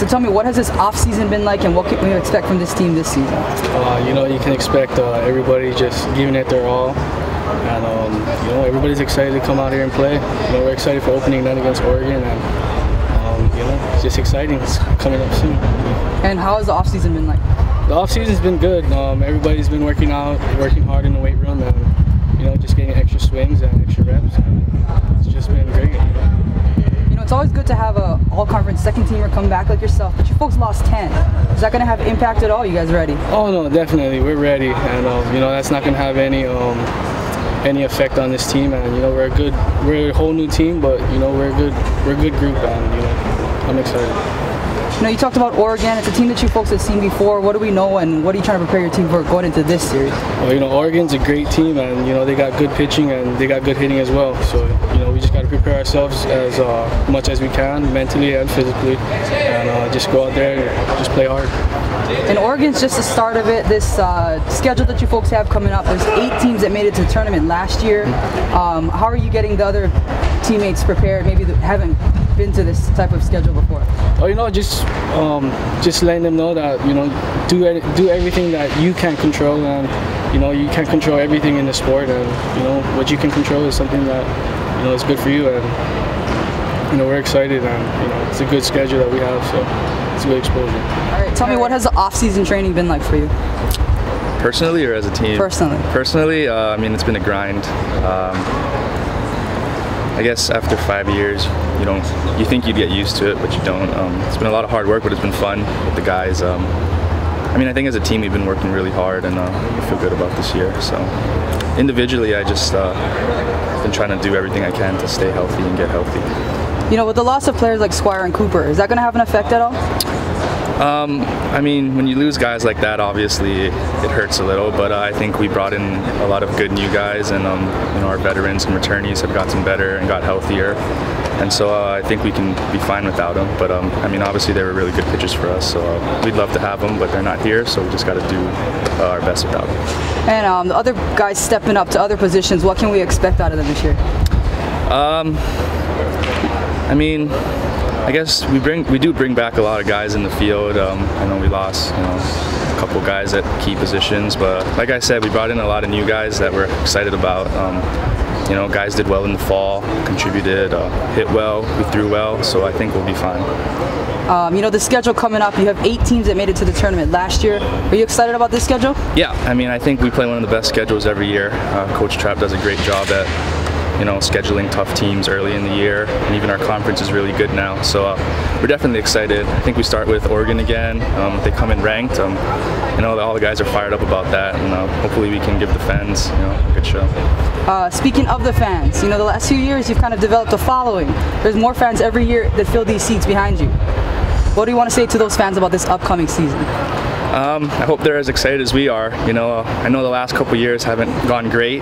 tell me, what has this off-season been like, and what can we expect from this team this season? You know, you can expect everybody just giving it their all. And, you know, everybody's excited to come out here and play. You know, we're excited for opening night against Oregon, and, you know, it's just exciting. It's coming up soon. And how has the off-season been like? The off-season's been good. Everybody's been working out, working hard in the weight room, and, you know, just getting extra swings and extra reps. And it's just been great. You know, it's always good to have a all-conference second teamer come back like yourself, but you folks lost 10. Is that going to have impact at all? You guys ready? Oh no, definitely. We're ready, and you know, that's not going to have any effect on this team. And you know, we're a whole new team, but you know, we're a good group, and you know, I'm excited. You know, you talked about Oregon. It's a team that you folks have seen before. What do we know, and what are you trying to prepare your team for going into this series? Well, you know, Oregon's a great team, and you know, they got good pitching and they got good hitting as well. So you know, we just got to prepare ourselves as much as we can, mentally and physically, and just go out there and just play hard. And Oregon's just the start of it. This schedule that you folks have coming up, there's 8 teams that made it to the tournament last year. How are you getting the other teammates prepared, maybe that haven't been to this type of schedule before? Oh, you know, just letting them know that, you know, do everything that you can control, and you know, you can't control everything in the sport, and you know, what you can control is something that, you know, is good for you, and you know, we're excited, and you know, it's a good schedule that we have, so it's a good exposure. All right, tell me, what has the off-season training been like for you? Personally or as a team? Personally. Personally, I mean, it's been a grind. I guess after 5 years, you think you'd get used to it, but you don't. It's been a lot of hard work, but it's been fun with the guys. I mean, I think as a team we've been working really hard, and we feel good about this year. So individually, I just been trying to do everything I can to stay healthy and get healthy. You know, with the loss of players like Squire and Cooper, is that going to have an effect at all? I mean, when you lose guys like that, obviously it hurts a little, but I think we brought in a lot of good new guys, and you know, our veterans and returnees have gotten better and got healthier, and so I think we can be fine without them. But I mean, obviously they were really good pitchers for us, so we'd love to have them, but they're not here, so we just got to do our best without them. And the other guys stepping up to other positions, what can we expect out of them this year? I mean, I guess we do bring back a lot of guys in the field. I know we lost, you know, a couple guys at key positions, but like I said, we brought in a lot of new guys that we're excited about. You know, guys did well in the fall, contributed, hit well, we threw well, so I think we'll be fine. You know, the schedule coming up, you have 8 teams that made it to the tournament last year. Are you excited about this schedule? Yeah, I mean, I think we play one of the best schedules every year. Coach Trapp does a great job at, you know, scheduling tough teams early in the year, and even our conference is really good now. So we're definitely excited. I think we start with Oregon again. They come in ranked. You know, all the guys are fired up about that, and hopefully we can give the fans, you know, a good show. Speaking of the fans, you know, the last few years you've kind of developed a following. There's more fans every year that fill these seats behind you. What do you want to say to those fans about this upcoming season? I hope they're as excited as we are. You know, I know the last couple years haven't gone great.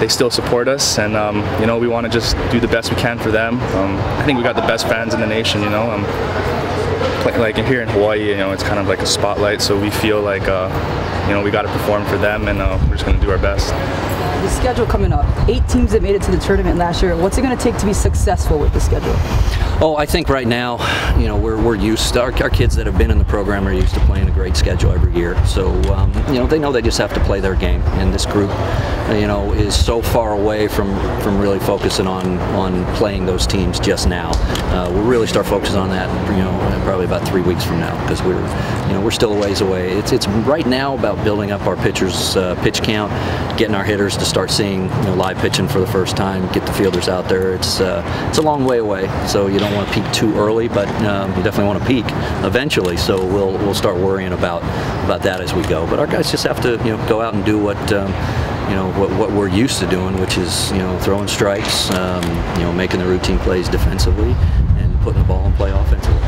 They still support us, and you know, we want to just do the best we can for them. I think we got the best fans in the nation. You know, like here in Hawaii, you know, it's kind of like a spotlight, so we feel like you know, we got to perform for them, and we're just going to do our best. The schedule coming up, 8 teams that made it to the tournament last year. What's it going to take to be successful with the schedule? Oh, I think right now, you know, we're used to, our kids that have been in the program are used to playing a great schedule every year. So, you know, they know they just have to play their game. And this group, you know, is so far away from really focusing on playing those teams just now. We'll really start focusing on that, you know, probably about 3 weeks from now, because we're still a ways away. It's right now about building up our pitchers' pitch count, getting our hitters to start seeing, you know, live pitching for the first time, get the fielders out there. It's a long way away, so you don't want to peak too early, but you definitely want to peak eventually. So we'll start worrying about that as we go. But our guys just have to, you know, go out and do what you know, what we're used to doing, which is, you know, throwing strikes, you know, making the routine plays defensively, and putting the ball in play offensively.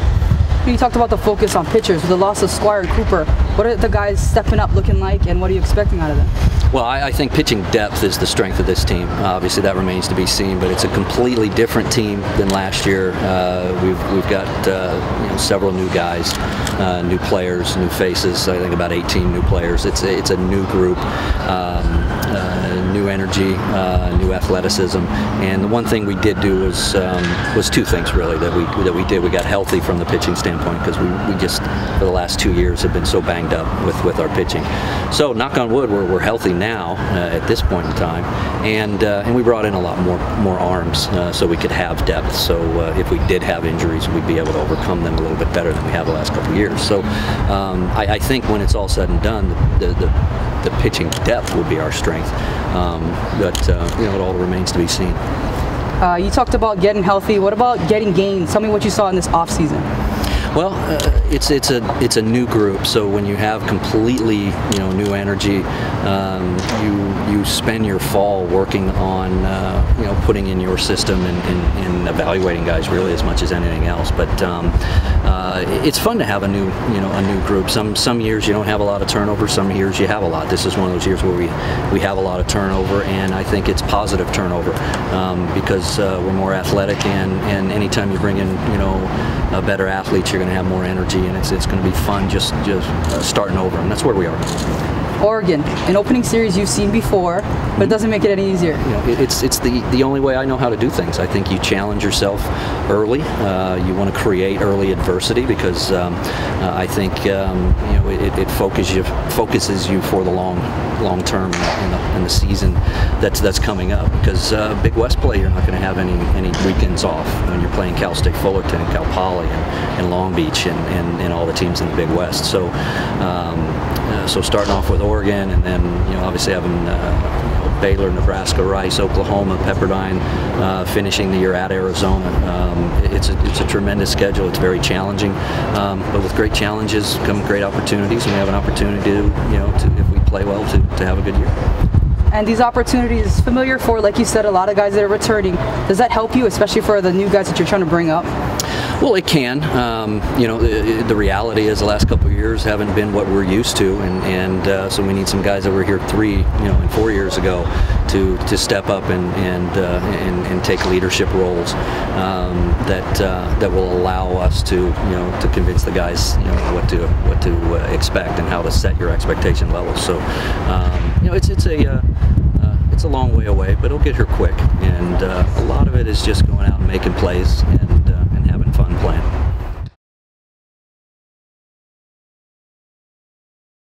You talked about the focus on pitchers. With the loss of Squire and Cooper, What are the guys stepping up looking like, and what are you expecting out of them? Well, I think pitching depth is the strength of this team. Obviously, that remains to be seen, but it's a completely different team than last year. We've got several new guys, new players, new faces. I think about 18 new players. It's a new group, new energy, new athleticism. And the one thing we did do was two things really that we did. We got healthy from the pitching standpoint because we just for the last 2 years have been so banged up with our pitching. So knock on wood, we're healthy now at this point in time, and we brought in a lot more arms so we could have depth. So if we did have injuries, we'd be able to overcome them a little bit better than we have the last couple of years. So I think when it's all said and done, the pitching depth will be our strength. But it all remains to be seen. You talked about getting healthy. What about getting gains? Tell me what you saw in this off season. Well, it's a new group, so when you have completely new energy, you spend your fall working on putting in your system and evaluating guys really as much as anything else. But it's fun to have a new group. Some years you don't have a lot of turnover, some years you have a lot. This is one of those years where we have a lot of turnover, and I think it's positive turnover because we're more athletic, and anytime you bring in better athletes, you're going to have more energy, and it's going to be fun just starting over, and that's where we are. Oregon, an opening series you've seen before, but it doesn't make it any easier. It's the only way I know how to do things. I think you challenge yourself early. You want to create early adversity because I think it focuses you for the long term in the season that's coming up. Because Big West play, you're not going to have any weekends off when you're playing Cal State Fullerton and Cal Poly and Long Beach and all the teams in the Big West. So starting off with Oregon, and then obviously having Baylor, Nebraska, Rice, Oklahoma, Pepperdine, finishing the year at Arizona. It's a tremendous schedule. It's very challenging, but with great challenges come great opportunities, and we have an opportunity to if we play well, to have a good year. And these opportunities familiar for, like you said, a lot of guys that are returning. Does that help you, especially for the new guys that you're trying to bring up? Well, it can. The reality is the last couple of years haven't been what we're used to, and so we need some guys that were here 3 and 4 years ago to step up and take leadership roles that will allow us to convince the guys what to expect and how to set your expectation levels. So it's a long way away, but it'll get here quick, and a lot of it is just going out and making plays and having fun playing.